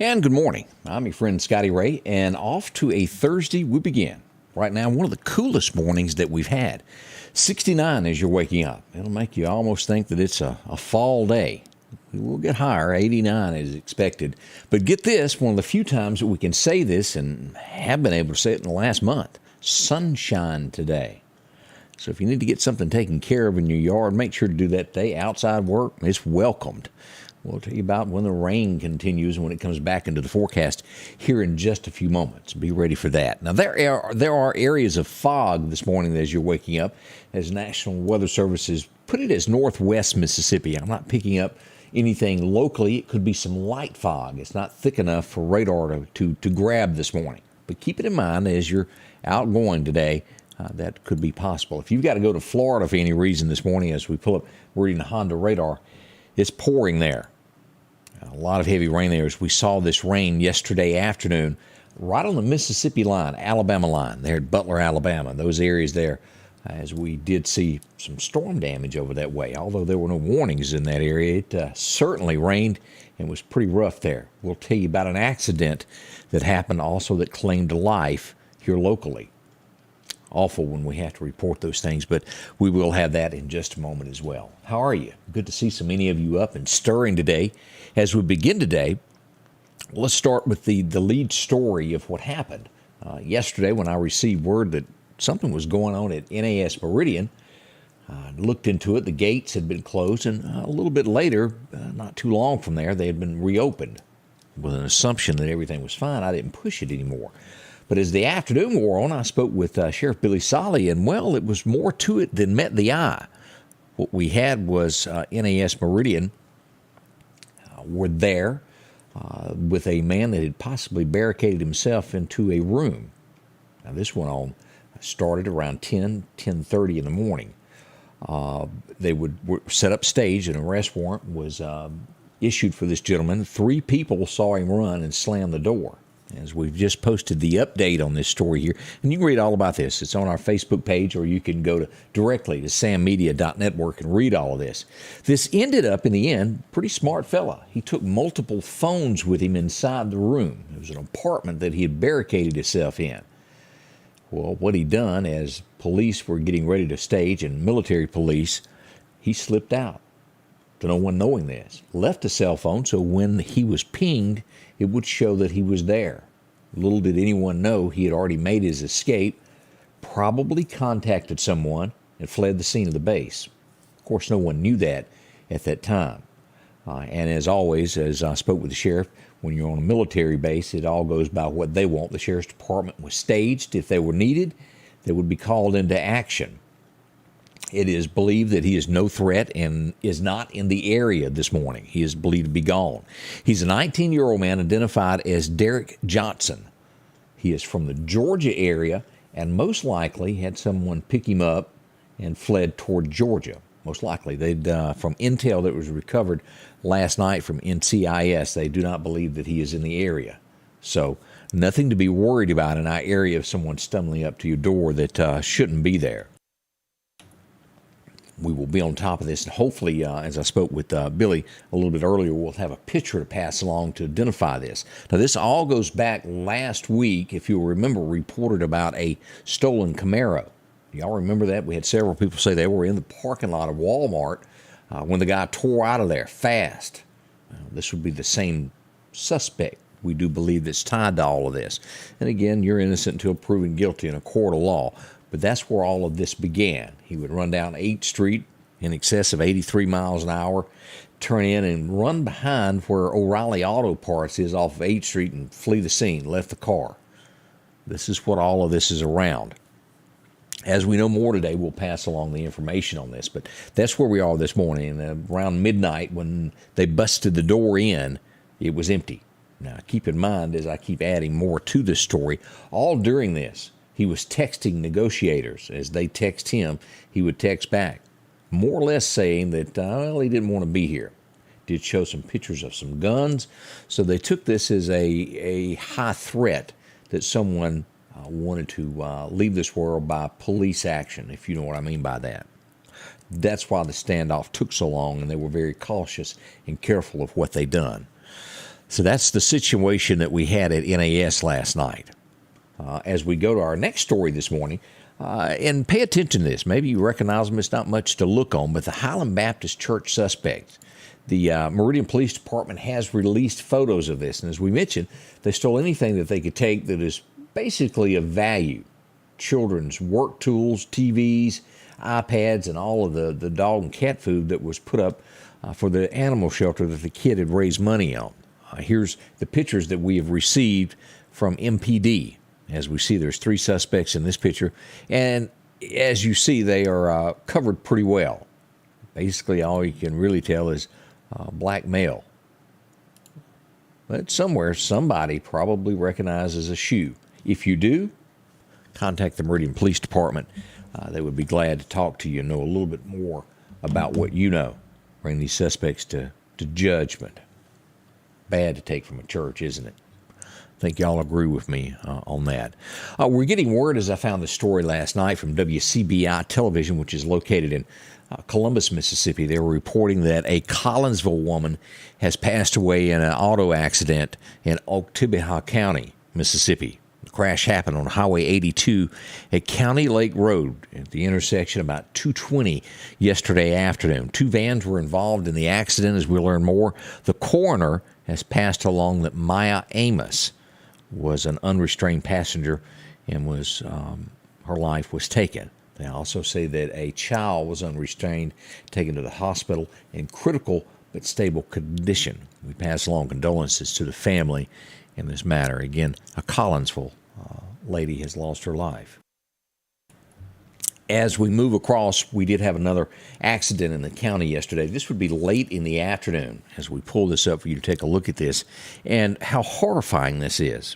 And good morning. I'm your friend Scotty Ray, and off to a Thursday we begin. Right now, one of the coolest mornings that we've had. 69 as you're waking up. It'll make you almost think that it's a fall day. We will get higher. 89 is expected. But get this, one of the few times that we can say this and have been able to say it in the last month. Sunshine today. So if you need to get something taken care of in your yard, make sure to do that today. Outside work is welcomed. We'll tell you about when the rain continues and when it comes back into the forecast here in just a few moments. Be ready for that. Now, there are areas of fog this morning as you're waking up, as National Weather Services put it as northwest Mississippi. I'm not picking up anything locally. It could be some light fog. It's not thick enough for radar to grab this morning. But keep it in mind as you're outgoing today, that could be possible. If you've got to go to Florida for any reason this morning, as we pull up, we're reading the Honda radar, it's pouring there. A lot of heavy rain there as we saw this rain yesterday afternoon right on the Mississippi line, Alabama line, there at Butler, Alabama, those areas there, as we did see some storm damage over that way. Although there were no warnings in that area, it certainly rained and was pretty rough there. We'll tell you about an accident that happened also that claimed life here locally. Awful when we have to report those things, but we will have that in just a moment as well. How are you? Good to see so many of you up and stirring today. As we begin today, let's start with the lead story of what happened. Yesterday when I received word that something was going on at NAS Meridian, I looked into it. The gates had been closed, and a little bit later, not too long from there, they had been reopened with an assumption that everything was fine. I didn't push it anymore. But as the afternoon wore on, I spoke with Sheriff Billy Solly, and, well, it was more to it than met the eye. What we had was NAS Meridian were there with a man that had possibly barricaded himself into a room. Now, this went on, started around 10:30 in the morning. They would set up stage. An arrest warrant was issued for this gentleman. 3 people saw him run and slam the door. As we've just posted the update on this story here, and you can read all about this. It's on our Facebook page, or you can go directly to sammedia.network and read all of this. This ended up, in the end, pretty smart fella. He took multiple phones with him inside the room. It was an apartment that he had barricaded himself in. Well, what he done, as police were getting ready to stage, and military police, he slipped out. To no one knowing this. Left a cell phone, so when he was pinged, it would show that he was there. Little did anyone know he had already made his escape, probably contacted someone, and fled the scene of the base. Of course, no one knew that at that time. And as always, as I spoke with the sheriff, when you're on a military base, it all goes by what they want. The sheriff's department was staged. If they were needed, they would be called into action. It is believed that he is no threat and is not in the area this morning. He is believed to be gone. He's a 19-year-old man identified as Derek Johnson. He is from the Georgia area and most likely had someone pick him up and fled toward Georgia. Most likely. From intel that was recovered last night from NCIS, they do not believe that he is in the area. So nothing to be worried about in our area of someone stumbling up to your door that shouldn't be there. We will be on top of this, and hopefully, as I spoke with Billy a little bit earlier, we'll have a picture to pass along to identify this. Now, this all goes back last week, if you'll remember, reported about a stolen Camaro. Y'all remember that? We had several people say they were in the parking lot of Walmart when the guy tore out of there fast. This would be the same suspect. We do believe that's tied to all of this. And again, you're innocent until proven guilty in a court of law. But that's where all of this began. He would run down 8th Street in excess of 83 miles an hour, turn in and run behind where O'Reilly Auto Parts is off of 8th Street and flee the scene, left the car. This is what all of this is around. As we know more today, we'll pass along the information on this. But that's where we are this morning. And around midnight, when they busted the door in, it was empty. Now, keep in mind, as I keep adding more to this story, all during this, he was texting negotiators. As they text him, he would text back, more or less saying that, he didn't want to be here. Did show some pictures of some guns. So they took this as a high threat that someone wanted to leave this world by police action, if you know what I mean by that. That's why the standoff took so long, and they were very cautious and careful of what they done. So that's the situation that we had at NAS last night. As we go to our next story this morning, and pay attention to this. Maybe you recognize them. It's not much to look on, but the Highland Baptist Church suspects. The Meridian Police Department has released photos of this. And as we mentioned, they stole anything that they could take that is basically of value. Children's work tools, TVs, iPads, and all of the dog and cat food that was put up for the animal shelter that the kid had raised money on. Here's the pictures that we have received from MPD. As we see, there's 3 suspects in this picture. And as you see, they are covered pretty well. Basically, all you can really tell is black male. But somewhere, somebody probably recognizes a shoe. If you do, contact the Meridian Police Department. They would be glad to talk to you and know a little bit more about what you know. Bring these suspects to judgment. Bad to take from a church, isn't it? I think y'all agree with me on that. We're getting word, as I found the story last night from WCBI Television, which is located in Columbus, Mississippi. They were reporting that a Collinsville woman has passed away in an auto accident in Oktibbeha County, Mississippi. The crash happened on Highway 82 at County Lake Road at the intersection about 2:20 yesterday afternoon. 2 vans were involved in the accident. As we learn more, the coroner has passed along that Maya Amos was an unrestrained passenger and was her life was taken. They also say that a child was unrestrained, taken to the hospital in critical but stable condition. We pass along condolences to the family in this matter. Again, a Collinsville lady has lost her life. As we move across, we did have another accident in the county yesterday. This would be late in the afternoon as we pull this up for you to take a look at this and how horrifying this is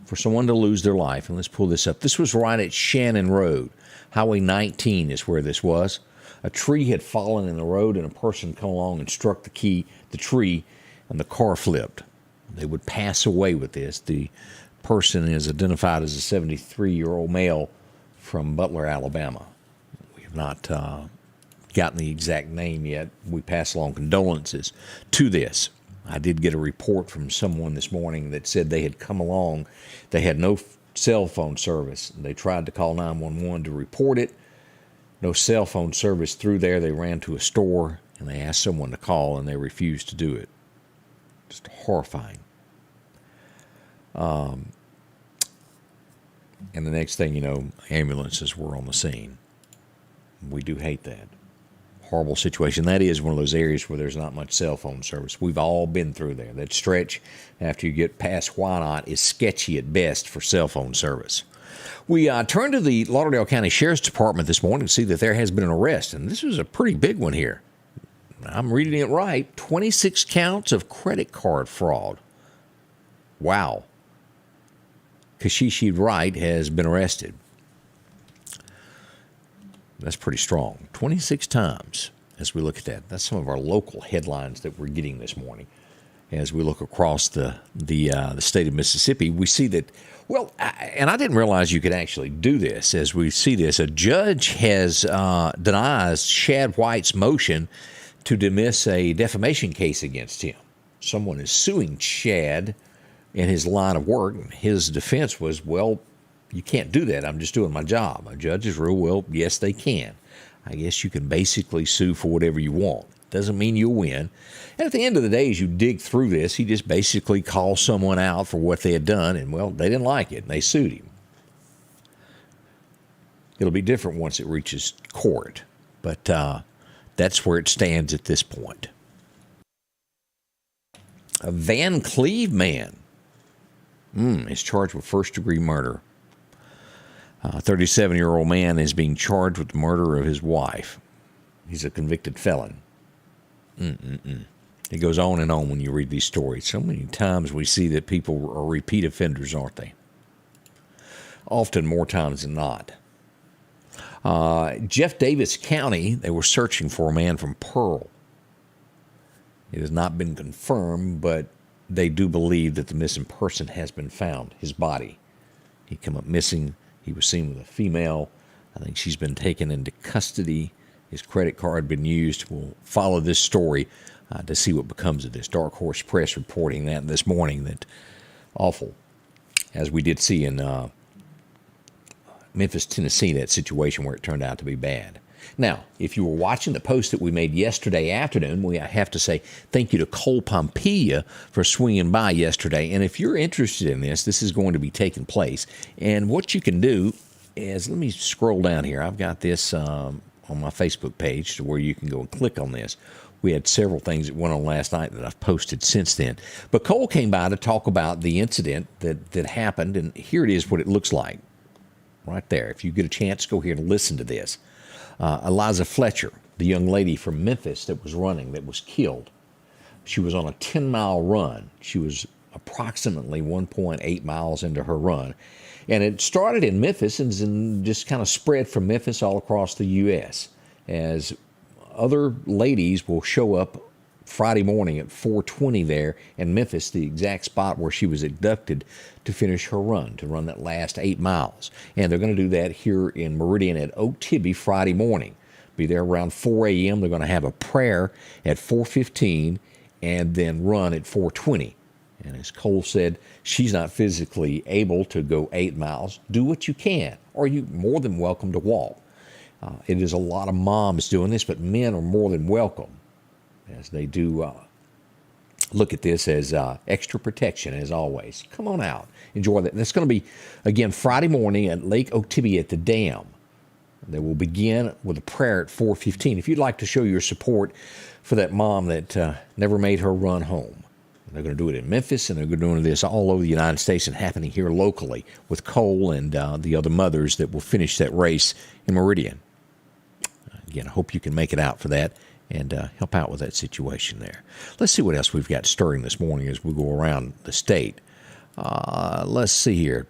for someone to lose their life. And let's pull this up. This was right at Shannon Road. Highway 19 is where this was. A tree had fallen in the road and a person come along and struck the tree, and the car flipped. They would pass away with this. The person is identified as a 73-year-old male from Butler, Alabama. We have not gotten the exact name yet. We pass along condolences to this. I did get a report from someone this morning that said they had come along. They had no cell phone service. They tried to call 911 to report it. No cell phone service through there. They ran to a store and they asked someone to call and they refused to do it. Just horrifying. And the next thing you know, ambulances were on the scene. We do hate that. Horrible situation. That is one of those areas where there's not much cell phone service. We've all been through there. That stretch after you get past Wynot is sketchy at best for cell phone service. We turn to the Lauderdale County Sheriff's Department this morning to see that there has been an arrest, and this was a pretty big one here. I'm reading it right. 26 counts of credit card fraud. Wow. Kashishi Wright has been arrested. That's pretty strong. 26 times as we look at that. That's some of our local headlines that we're getting this morning. As we look across the state of Mississippi, we see that, well, and I didn't realize you could actually do this. As we see this, a judge has denies Shad White's motion to dismiss a defamation case against him. Someone is suing Shad in his line of work. His defense was, well, you can't do that. I'm just doing my job. A judge's rule, well, yes, they can. I guess you can basically sue for whatever you want. Doesn't mean you'll win. And at the end of the day, as you dig through this, he just basically calls someone out for what they had done, and, well, they didn't like it, and they sued him. It'll be different once it reaches court, but that's where it stands at this point. A Van Cleve man is charged with first-degree murder. A 37-year-old man is being charged with the murder of his wife. He's a convicted felon. It goes on and on when you read these stories. So many times we see that people are repeat offenders, aren't they? Often more times than not. Jeff Davis County, they were searching for a man from Pearl. It has not been confirmed, but they do believe that the missing person has been found, his body. He came up missing. He was seen with a female. I think she's been taken into custody His credit card been used. We'll follow this story to see what becomes of this. Dark Horse Press reporting that this morning, that awful, as we did see in Memphis, Tennessee, that situation where it turned out to be bad. Now, if you were watching the post that we made yesterday afternoon, we have to say thank you to Cole Pompeia for swinging by yesterday. And if you're interested in this, this is going to be taking place. And what you can do is, let me scroll down here. I've got this on my Facebook page to where you can go and click on this. We had several things that went on last night that I've posted since then. But Cole came by to talk about the incident that happened, and here it is what it looks like right there. If you get a chance, go here and listen to this. Eliza Fletcher, the young lady from Memphis that was running, that was killed. She was on a 10-mile run. She was approximately 1.8 miles into her run. And it started in Memphis and just kind of spread from Memphis all across the U.S. as other ladies will show up Friday morning at 4:20 there in Memphis, the exact spot where she was abducted, to finish her run, to run that last 8 miles. And they're going to do that here in Meridian at Oak Tibby Friday morning. Be there around 4 a.m. They're going to have a prayer at 4:15 and then run at 4:20. And as Cole said, she's not physically able to go 8 miles. Do what you can, or you're more than welcome to walk. It is a lot of moms doing this, but men are more than welcome, as they do look at this as extra protection, as always. Come on out. Enjoy that. And it's going to be, again, Friday morning at Lake Oak Tibby at the dam. They will begin with a prayer at 4:15. If you'd like to show your support for that mom that never made her run home. They're going to do it in Memphis, and they're going to do this all over the United States and happening here locally with Cole and the other mothers that will finish that race in Meridian. Again, I hope you can make it out for that and help out with that situation there. Let's see what else we've got stirring this morning as we go around the state. Let's see here.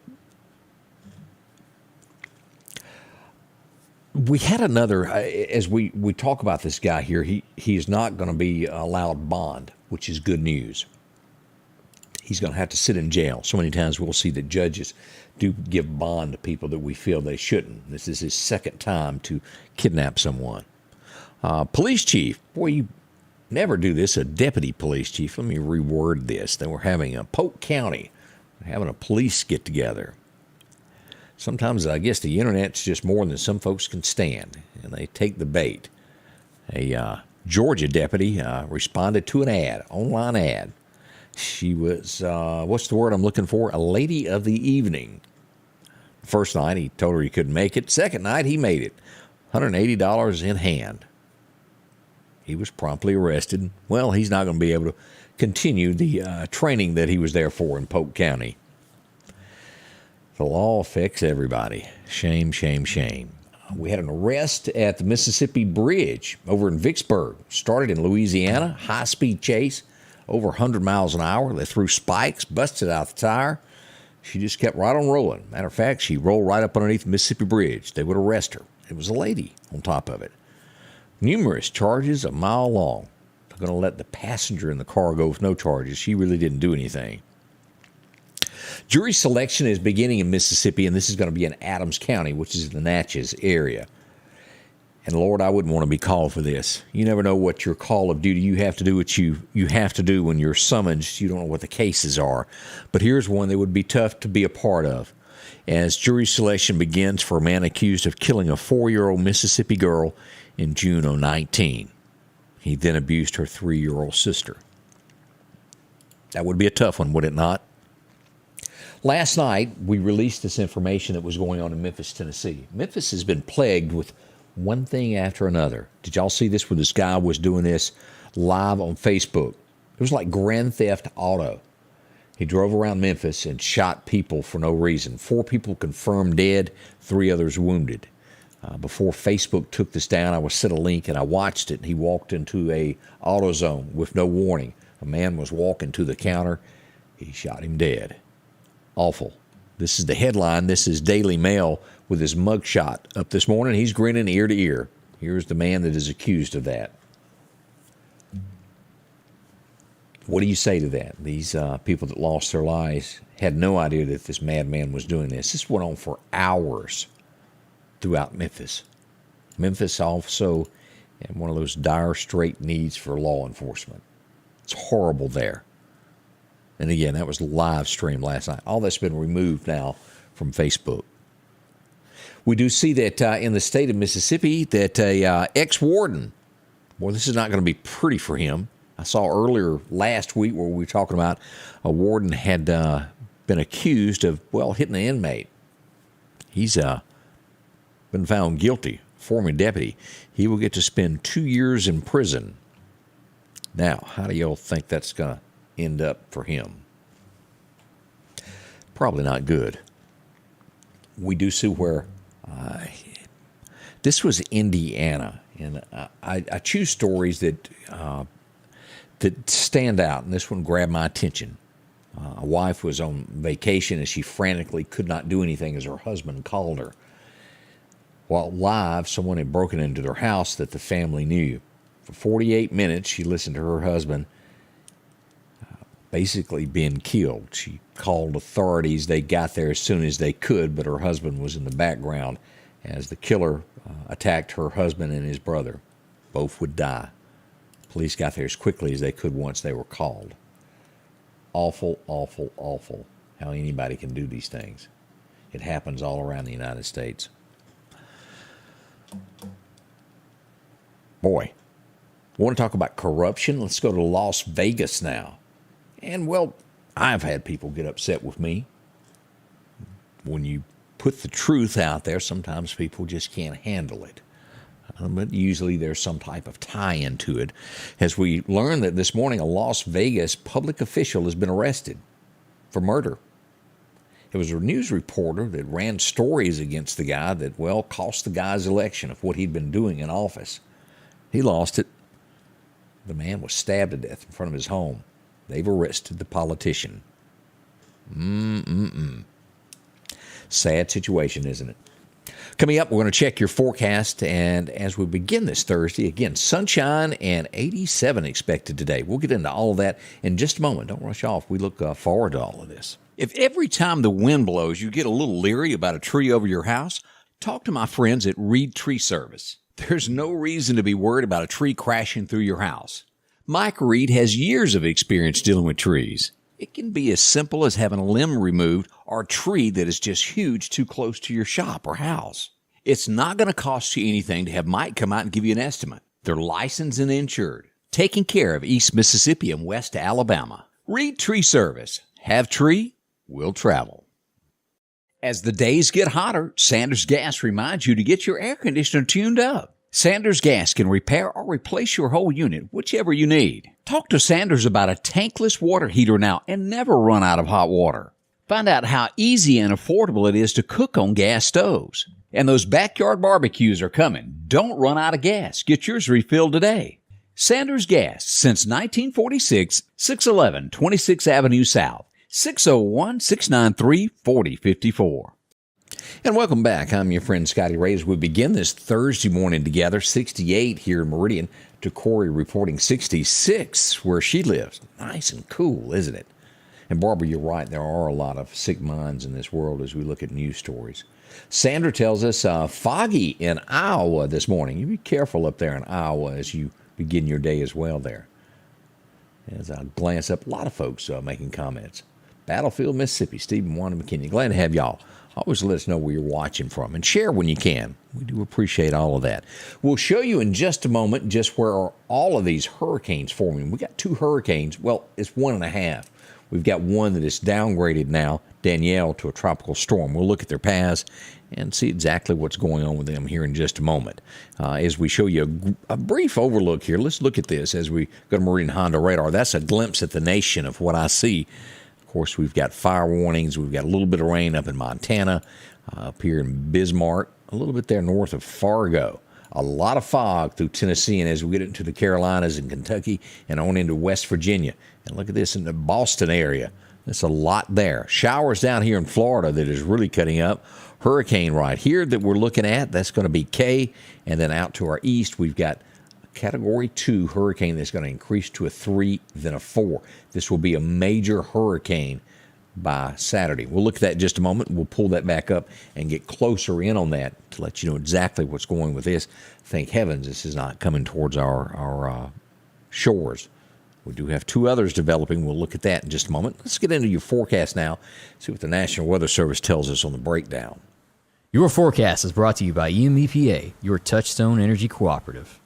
We had another, as we talk about this guy here, he is not going to be allowed bond, which is good news. He's going to have to sit in jail. So many times we'll see that judges do give bond to people that we feel they shouldn't. This is his second time to kidnap someone. Police chief, boy, you never do this, a deputy police chief. Let me reword this. They were having a Polk County, having a police get-together. Sometimes I guess the internet's just more than some folks can stand, and they take the bait. A Georgia deputy responded to an ad, online ad. She was, what's the word I'm looking for? A lady of the evening. First night, he told her he couldn't make it. Second night, he made it. $180 in hand. He was promptly arrested. Well, he's not going to be able to continue the training that he was there for in Polk County. The law affects everybody. Shame, shame, shame. We had an arrest at the Mississippi Bridge over in Vicksburg. Started in Louisiana, high-speed chase, over 100 miles an hour. They threw spikes, busted out the tire. She just kept right on rolling. Matter of fact, she rolled right up underneath the Mississippi Bridge. They would arrest her. It was a lady on top of it. Numerous charges a mile long. They're going to let the passenger in the car go with no charges. She really didn't do anything. Jury selection is beginning in Mississippi, and this is going to be in Adams County, which is in the Natchez area. And Lord, I wouldn't want to be called for this. You never know what your call of duty. You have to do what you have to do when you're summoned. You don't know what the cases are. But here's one that would be tough to be a part of. As jury selection begins for a man accused of killing a 4-year-old Mississippi girl in June of 19. He then abused her 3-year-old sister. That would be a tough one, would it not? Last night, we released this information that was going on in Memphis, Tennessee. Memphis has been plagued with one thing after another. Did y'all see this where this guy was doing this live on Facebook? It was like Grand Theft Auto. He drove around Memphis and shot people for no reason. 4 people confirmed dead, 3 others wounded. Before Facebook took this down, I was sent a link and I watched it. He walked into a AutoZone with no warning. A man was walking to the counter. He shot him dead. Awful. This is the headline. This is Daily Mail with his mugshot up this morning. He's grinning ear to ear. Here's the man that is accused of that. What do you say to that? These people that lost their lives had no idea that this madman was doing this. This went on for hours throughout Memphis. Memphis also and one of those dire straight needs for law enforcement. It's horrible there. And again, that was live streamed last night. All that's been removed now from Facebook. We do see that in the state of Mississippi that a ex-warden, well, this is not going to be pretty for him. I saw earlier last week where we were talking about a warden had been accused of, well, hitting an inmate. He's been found guilty, former deputy. He will get to spend 2 years in prison. Now, how do y'all think that's going to end up for him? Probably not good. We do see where this was Indiana, and I choose stories that stand out, and this one grabbed my attention. A wife was on vacation, and she frantically could not do anything as her husband called her. While live, someone had broken into their house that the family knew. For 48 minutes, she listened to her husband basically being killed. She called authorities. They got there as soon as they could, but her husband was in the background as the killer attacked her husband and his brother. Both would die. Police got there as quickly as they could once they were called. Awful, awful, awful how anybody can do these things. It happens all around the United States. Boy, want to talk about corruption? Let's go to Las Vegas now. And, well, I've had people get upset with me. When you put the truth out there, sometimes people just can't handle it. But usually there's some type of tie-in to it. As we learned that this morning, a Las Vegas public official has been arrested for murder. It was a news reporter that ran stories against the guy that, well, cost the guy's election of what he'd been doing in office. He lost it. The man was stabbed to death in front of his home. They've arrested the politician. Sad situation, isn't it? Coming up, we're going to check your forecast, and as we begin this Thursday, again, sunshine and 87 expected today. We'll get into all of that in just a moment. Don't rush off. We look forward to all of this. If every time the wind blows you get a little leery about a tree over your house, talk to my friends at Reed Tree Service. There's no reason to be worried about a tree crashing through your house. Mike Reed has years of experience dealing with trees. It can be as simple as having a limb removed or a tree that is just huge too close to your shop or house. It's not going to cost you anything to have Mike come out and give you an estimate. They're licensed and insured, taking care of East Mississippi and West Alabama. Reed Tree Service. Have tree, will travel. As the days get hotter, Sanders Gas reminds you to get your air conditioner tuned up. Sanders Gas can repair or replace your whole unit, whichever you need. Talk to Sanders about a tankless water heater now and never run out of hot water. Find out how easy and affordable it is to cook on gas stoves. And those backyard barbecues are coming. Don't run out of gas. Get yours refilled today. Sanders Gas, since 1946, 611 26th Avenue South, 601-693-4054. And welcome back. I'm your friend Scotty Ray as we begin this Thursday morning together. 68 here in Meridian, to Corey reporting 66 where she lives. Nice and cool, isn't it? And Barbara, you're right. There are a lot of sick minds in this world as we look at news stories. Sandra tells us foggy in Iowa this morning. You be careful up there in Iowa as you begin your day as well there. As I glance up, a lot of folks making comments. Battlefield, Mississippi, Stephen, Wanda, McKinney. Glad to have y'all. Always let us know where you're watching from and share when you can. We do appreciate all of that. We'll show you in just a moment just where are all of these hurricanes forming. We got 2 hurricanes. Well, it's 1.5. We've got one that is downgraded now, Danielle, to a tropical storm. We'll look at their paths and see exactly what's going on with them here in just a moment. As we show you a brief overlook here, let's look at this as we go to Meridian Honda radar. That's a glimpse at the nation of what I see. Of course, we've got fire warnings. We've got a little bit of rain up in Montana, up here in Bismarck, a little bit there north of Fargo. A lot of fog through Tennessee, and as we get into the Carolinas and Kentucky and on into West Virginia. And look at this in the Boston area. There's a lot there. Showers down here in Florida that is really cutting up. Hurricane right here that we're looking at, that's going to be K. And then out to our east, we've got Category 2 hurricane that's going to increase to a 3, then a 4. This will be a major hurricane by Saturday. We'll look at that in just a moment. We'll pull that back up and get closer in on that to let you know exactly what's going with this. Thank heavens this is not coming towards our shores. We do have two others developing. We'll look at that in just a moment. Let's get into your forecast now, see what the National Weather Service tells us on the breakdown. Your forecast is brought to you by EMEPA, your Touchstone Energy Cooperative.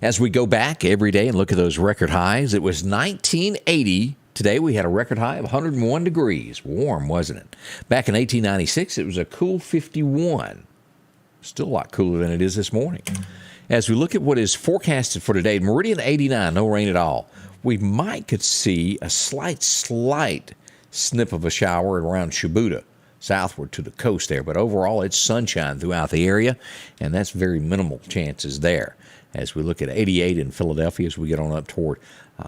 As we go back every day and look at those record highs, it was 1980. Today we had a record high of 101 degrees. Warm, wasn't it? Back in 1896, it was a cool 51. Still a lot cooler than it is this morning. As we look at what is forecasted for today, Meridian 89, no rain at all. We could see a slight snip of a shower around Shibuya, southward to the coast there. But overall, it's sunshine throughout the area, and that's very minimal chances there. As we look at 88 in Philadelphia, as we get on up toward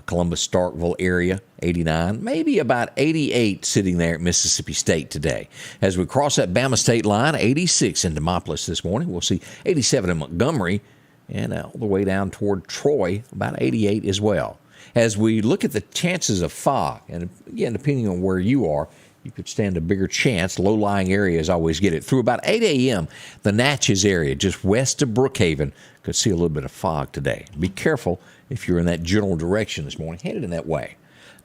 Columbus, Starkville area, 89, maybe about 88 sitting there at Mississippi State today. As we cross that Bama State line, 86 in Demopolis this morning. We'll see 87 in Montgomery, and all the way down toward Troy, about 88 as well. As we look at the chances of fog, and again, depending on where you are, you could stand a bigger chance. Low-lying areas always get it. Through about 8 a.m., the Natchez area, just west of Brookhaven, could see a little bit of fog today. Be careful if you're in that general direction this morning, headed in that way.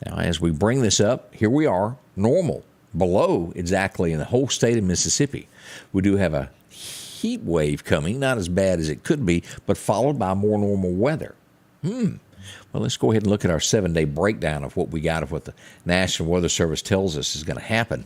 Now, as we bring this up, here we are, normal, below exactly in the whole state of Mississippi. We do have a heat wave coming, not as bad as it could be, but followed by more normal weather. Well, let's go ahead and look at our 7-day breakdown of what we got, of what the National Weather Service tells us is going to happen.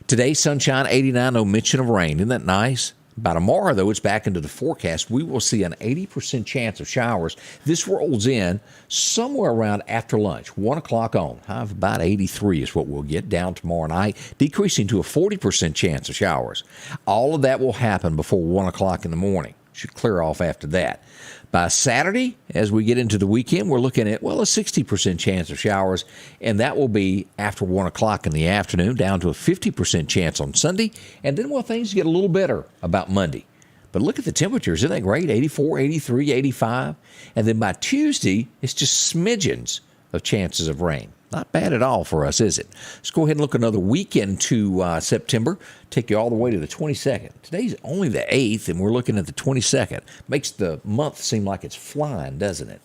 Today, sunshine, 89, no mention of rain. Isn't that nice? By tomorrow, though, it's back into the forecast. We will see an 80% chance of showers. This rolls in somewhere around after lunch, 1 o'clock on. High of about 83 is what we'll get down tomorrow night, decreasing to a 40% chance of showers. All of that will happen before 1 o'clock in the morning. Should clear off after that. By Saturday, as we get into the weekend, we're looking at, well, a 60% chance of showers, and that will be after 1 o'clock in the afternoon, down to a 50% chance on Sunday, and then, well, things get a little better about Monday. But look at the temperatures. Isn't that great? 84, 83, 85. And then by Tuesday, it's just smidgens of chances of rain. Not bad at all for us, is it? Let's go ahead and look another week into September. Take you all the way to the 22nd. Today's only the 8th, and we're looking at the 22nd. Makes the month seem like it's flying, doesn't it?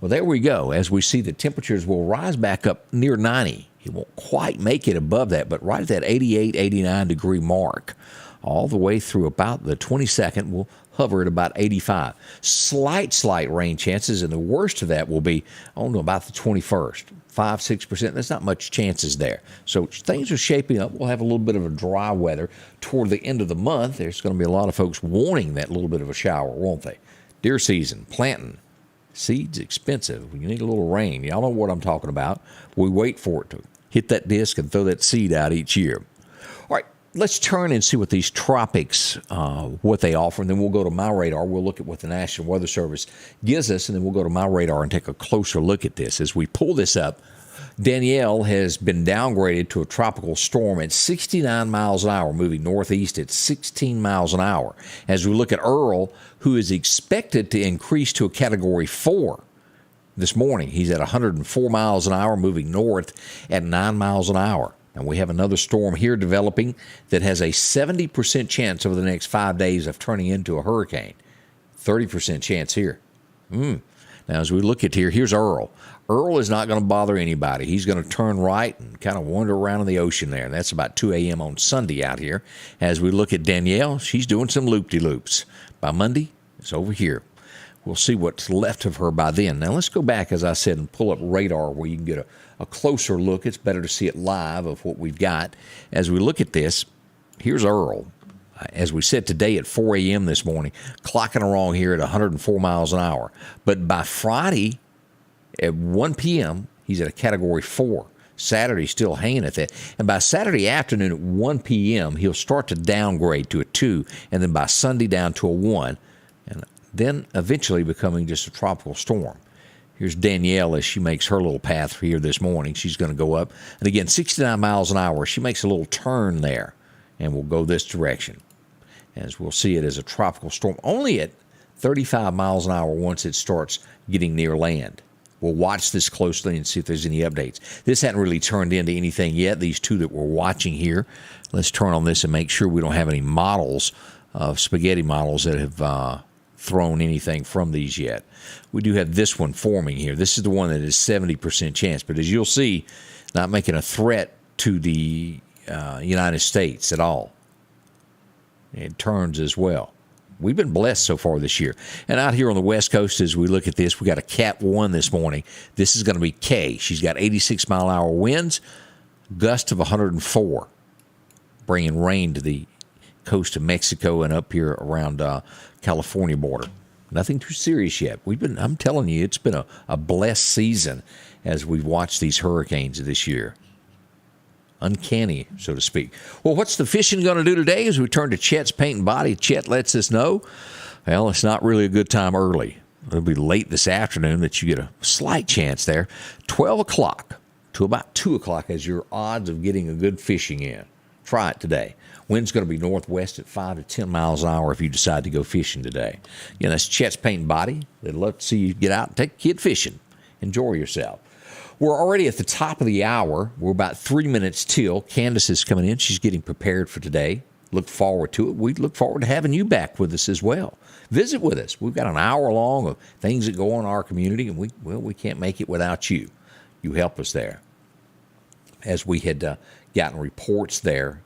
Well, there we go. As we see, the temperatures will rise back up near 90. It won't quite make it above that, but right at that 88, 89 degree mark. All the way through about the 22nd, we'll hover at about 85. Slight rain chances, and the worst of that will be on about the 21st. 5-6%. There's not much chances there. So things are shaping up. We'll have a little bit of a dry weather toward the end of the month. There's going to be a lot of folks wanting that little bit of a shower, won't they? Deer season, planting. Seeds expensive. You need a little rain. Y'all know what I'm talking about. We wait for it to hit that disc and throw that seed out each year. All right. Let's turn and see what these tropics, what they offer, and then we'll go to my radar. We'll look at what the National Weather Service gives us, and then we'll go to my radar and take a closer look at this. As we pull this up, Danielle has been downgraded to a tropical storm at 69 miles an hour, moving northeast at 16 miles an hour. As we look at Earl, who is expected to increase to a Category 4 this morning. He's at 104 miles an hour, moving north at 9 miles an hour. And we have another storm here developing that has a 70% chance over the next 5 days of turning into a hurricane. 30% chance here. Now, as we look at here, here's Earl. Earl is not going to bother anybody. He's going to turn right and kind of wander around in the ocean there. And that's about 2 a.m. on Sunday out here. As we look at Danielle, she's doing some loop-de-loops. By Monday, it's over here. We'll see what's left of her by then. Now, let's go back, as I said, and pull up radar where you can get a closer look. It's better to see it live of what we've got. As we look at this, here's Earl. As we said today at 4 a.m. this morning, clocking along here at 104 miles an hour. But by Friday at 1 p.m., he's at a Category 4. Saturday still hanging at that. And by Saturday afternoon at 1 p.m., he'll start to downgrade to a 2, and then by Sunday down to a 1. And then eventually becoming just a tropical storm. Here's Danielle as she makes her little path here this morning. She's going to go up. And again, 69 miles an hour. She makes a little turn there and will go this direction. As we'll see it as a tropical storm, only at 35 miles an hour once it starts getting near land. We'll watch this closely and see if there's any updates. This hadn't really turned into anything yet, these two that we're watching here. Let's turn on this and make sure we don't have any models of spaghetti models that have thrown anything from these yet. We do have this one forming here. This is the one that is 70% chance, but as you'll see, not making a threat to the United States at all. It turns as well. We've been blessed so far this year. And out here on the West Coast, as we look at this, we got a Cat 1 this morning. This is going to be K. She's got 86-mile-an-hour winds, gust of 104, bringing rain to the coast of Mexico and up here around California border. Nothing too serious yet. I'm telling you, it's been a blessed season as we've watched these hurricanes this year. Uncanny, so to speak. Well, what's the fishing going to do today as we turn to Chet's Paint and Body? Chet lets us know, well, it's not really a good time early. It'll be late this afternoon that you get a slight chance there. 12 o'clock to about 2 o'clock as your odds of getting a good fishing in. Try it today. Wind's going to be northwest at 5 to 10 miles an hour if you decide to go fishing today. Yeah, that's Chet's Paint and Body. They'd love to see you get out and take a kid fishing. Enjoy yourself. We're already at the top of the hour. We're about 3 minutes till. Candace is coming in. She's getting prepared for today. Look forward to it. We look forward to having you back with us as well. Visit with us. We've got an hour long of things that go on in our community, and we can't make it without you. You help us there. As we had gotten reports there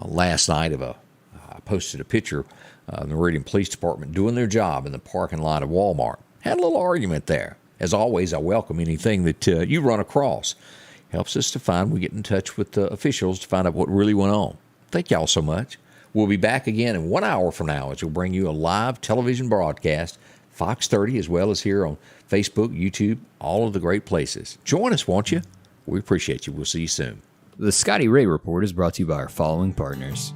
last night I posted a picture of the Meridian Police Department doing their job in the parking lot of Walmart. Had a little argument there. As always, I welcome anything that you run across. Helps us to find, we get in touch with the officials to find out what really went on. Thank y'all so much. We'll be back again in 1 hour from now as we'll bring you a live television broadcast, Fox 30, as well as here on Facebook, YouTube, all of the great places. Join us, won't you? We appreciate you. We'll see you soon. The Scotty Ray Report is brought to you by our following partners: